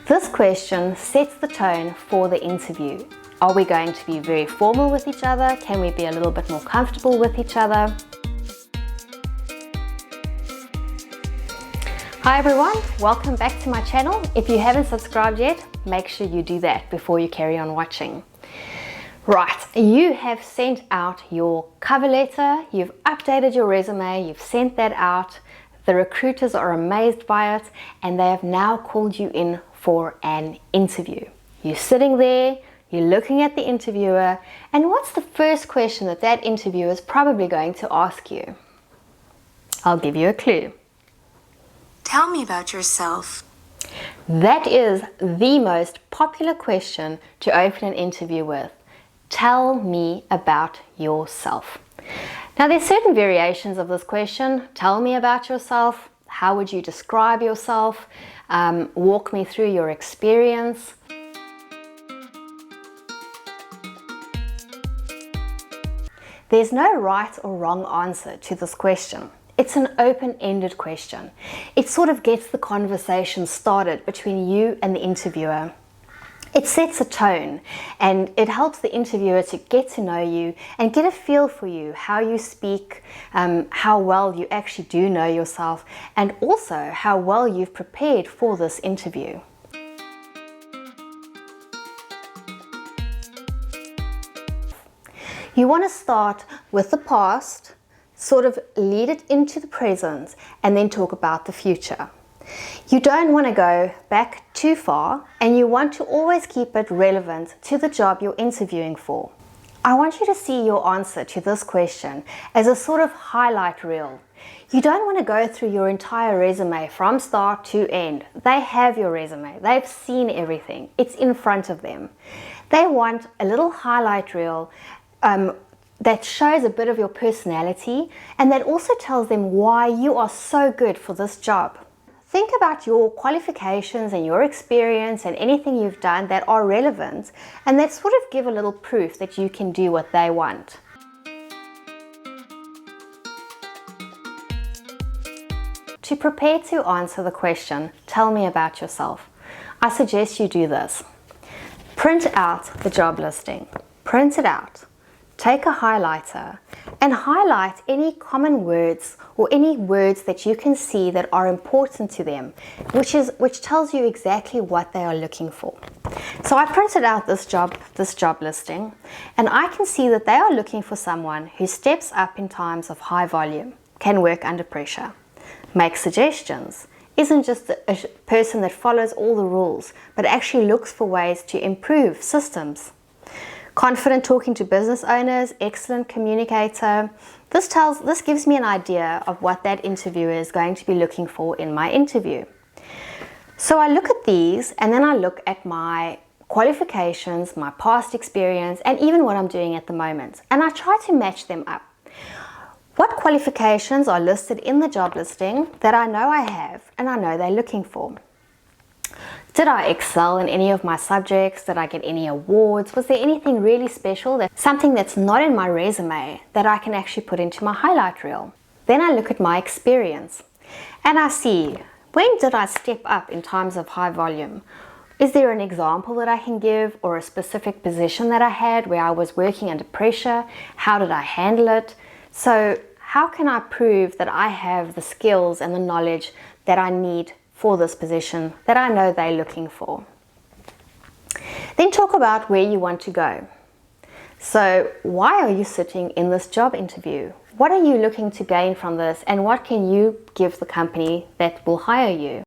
This question sets the tone for the interview. Are we going to be very formal with each other? Can we be a little bit more comfortable with each other? Hi everyone, welcome back to my channel. If you haven't subscribed yet, make sure you do that before you carry on watching. Right, you have sent out your cover letter, you've updated your resume, you've sent that out. The recruiters are amazed by it and they have now called you in for an interview. You're sitting there, you're looking at the interviewer, and what's the first question that that interviewer is probably going to ask you? I'll give you a clue. Tell me about yourself. That is the most popular question to open an interview with. Tell me about yourself. Now there's certain variations of this question. Tell me about yourself. How would you describe yourself? Walk me through your experience. There's no right or wrong answer to this question. It's an open-ended question. It sort of gets the conversation started between you and the interviewer. It sets a tone and it helps the interviewer to get to know you and get a feel for you, how you speak, how well you actually do know yourself, and also how well you've prepared for this interview. You want to start with the past, sort of lead it into the present, and then talk about the future. You don't want to go back too far, and you want to always keep it relevant to the job you're interviewing for. I want you to see your answer to this question as a sort of highlight reel. You don't want to go through your entire resume from start to end. They have your resume. They've seen everything. It's in front of them. They want a little highlight reel that shows a bit of your personality and that also tells them why you are so good for this job. Think about your qualifications and your experience and anything you've done that are relevant and that sort of give a little proof that you can do what they want. To prepare to answer the question, tell me about yourself, I suggest you do this. Print out the job listing. Print it out. Take a highlighter and highlight any common words or any words that you can see that are important to them, which tells you exactly what they are looking for. So I printed out this job listing, and I can see that they are looking for someone who steps up in times of high volume, can work under pressure, makes suggestions, isn't just a person that follows all the rules, but actually looks for ways to improve systems. Confident talking to business owners, excellent communicator. This gives me an idea of what that interviewer is going to be looking for in my interview. So I look at these and then I look at my qualifications, my past experience, and even what I'm doing at the moment. And I try to match them up. What qualifications are listed in the job listing that I know I have and I know they're looking for? Did I excel in any of my subjects? Did I get any awards? Was there anything really special, something that's not in my resume that I can actually put into my highlight reel? Then I look at my experience and I see, when did I step up in times of high volume? Is there an example that I can give or a specific position that I had where I was working under pressure? How did I handle it? So how can I prove that I have the skills and the knowledge that I need for this position that I know they're looking for? Then talk about where you want to go. So why are you sitting in this job interview? What are you looking to gain from this, and what can you give the company that will hire you?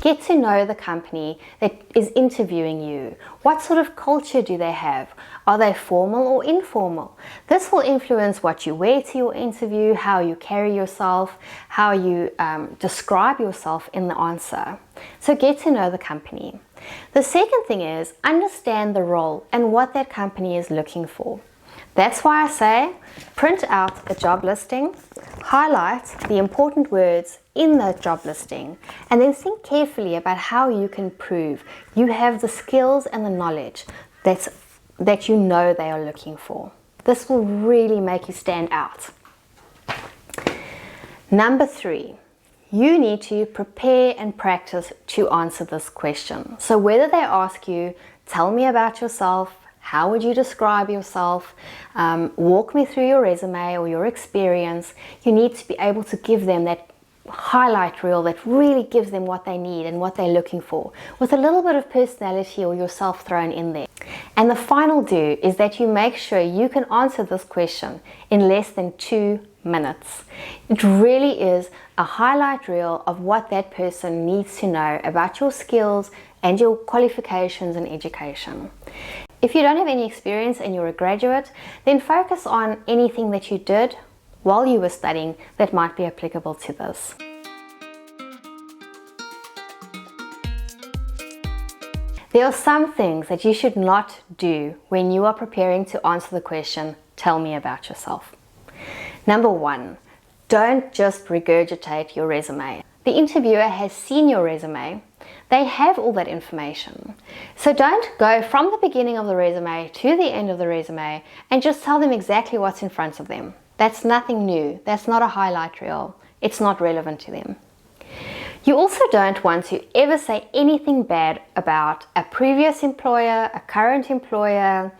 Get to know the company that is interviewing you. What sort of culture do they have? Are they formal or informal? This will influence what you wear to your interview, how you carry yourself, how you describe yourself in the answer. So get to know the company. The second thing is understand the role and what that company is looking for. That's why I say print out the job listing, highlight the important words in the job listing, and then think carefully about how you can prove you have the skills and the knowledge that you know they are looking for. This will really make you stand out. Number 3, you need to prepare and practice to answer this question. So whether they ask you, tell me about yourself, how would you describe yourself, walk me through your resume or your experience, you need to be able to give them that highlight reel that really gives them what they need and what they're looking for, with a little bit of personality or yourself thrown in there. And the final do is that you make sure you can answer this question in less than 2 minutes. It really is a highlight reel of what that person needs to know about your skills and your qualifications and education. If you don't have any experience and you're a graduate, then focus on anything that you did while you were studying that might be applicable to this. There are some things that you should not do when you are preparing to answer the question, tell me about yourself. Number 1, don't just regurgitate your resume. The interviewer has seen your resume. They have all that information. So don't go from the beginning of the resume to the end of the resume and just tell them exactly what's in front of them. That's nothing new. That's not a highlight reel. It's not relevant to them. You also don't want to ever say anything bad about a previous employer, a current employer,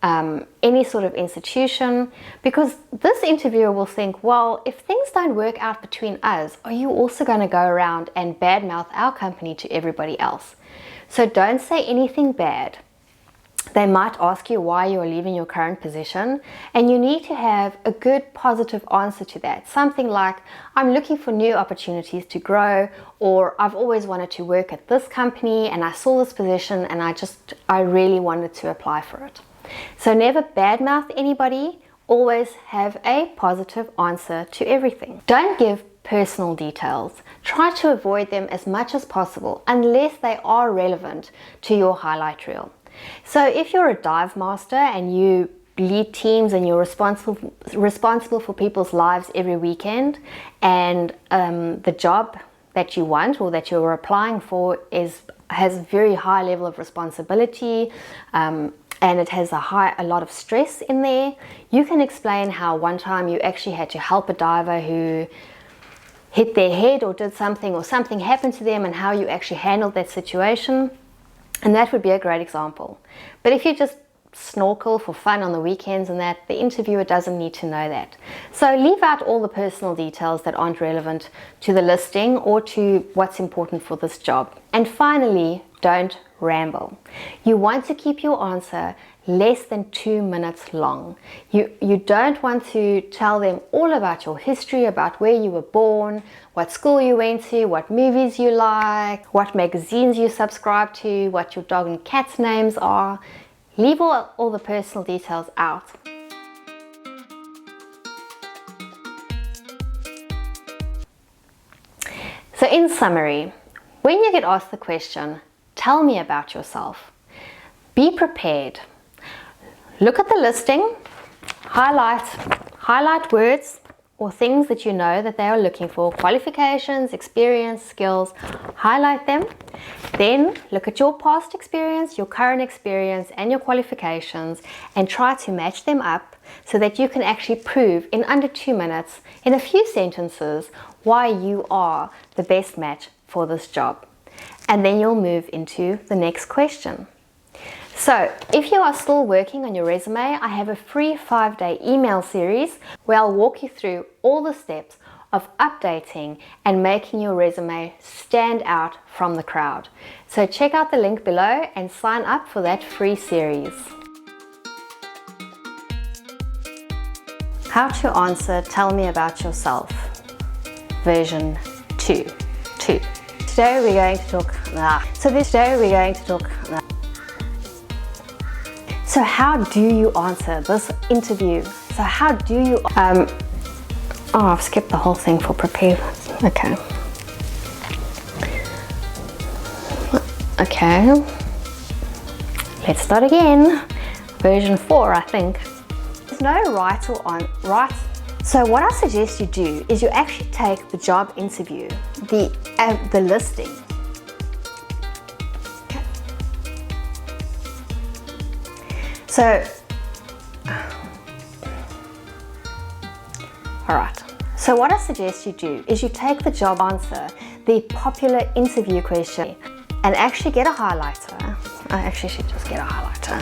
any sort of institution, because this interviewer will think, well, if things don't work out between us, are you also going to go around and badmouth our company to everybody else? So don't say anything bad. They might ask you why you are leaving your current position, and you need to have a good positive answer to that. Something like, I'm looking for new opportunities to grow, or I've always wanted to work at this company and I saw this position and I really wanted to apply for it. So never badmouth anybody, always have a positive answer to everything. Don't give personal details. Try to avoid them as much as possible unless they are relevant to your highlight reel. So if you're a dive master and you lead teams and you're responsible for people's lives every weekend, and the job that you want or that you're applying for has a very high level of responsibility, and it has a lot of stress in there, you can explain how one time you actually had to help a diver who hit their head or did something, or something happened to them, and how you actually handled that situation. And that would be a great example. But if you just snorkel for fun on the weekends and that, the interviewer doesn't need to know that. So leave out all the personal details that aren't relevant to the listing or to what's important for this job. And finally, don't ramble. You want to keep your answer less than 2 minutes long. You don't want to tell them all about your history, about where you were born, what school you went to, what movies you like, what magazines you subscribe to, what your dog and cat's names are. Leave all the personal details out. So in summary, when you get asked the question, tell me about yourself, be prepared. Look at the listing, highlight words or things that you know that they are looking for, qualifications, experience, skills, highlight them. Then look at your past experience, your current experience and your qualifications, and try to match them up so that you can actually prove in under 2 minutes, in a few sentences, why you are the best match for this job. And then you'll move into the next question. So if you are still working on your resume, I have a free 5-day email series where I'll walk you through all the steps of updating and making your resume stand out from the crowd. So check out the link below and sign up for that free series. How to answer Tell Me About Yourself, version 2. Today we're going to talk. So how do you answer this interview? So how do you, I've skipped the whole thing for prepare. Okay, let's start again. Version 4, I think. There's no right or right. So what I suggest you do is you actually take the job interview, the listing. So, all right. So what I suggest you do is you take the job answer, the popular interview question, and actually get a highlighter. I actually should just get a highlighter.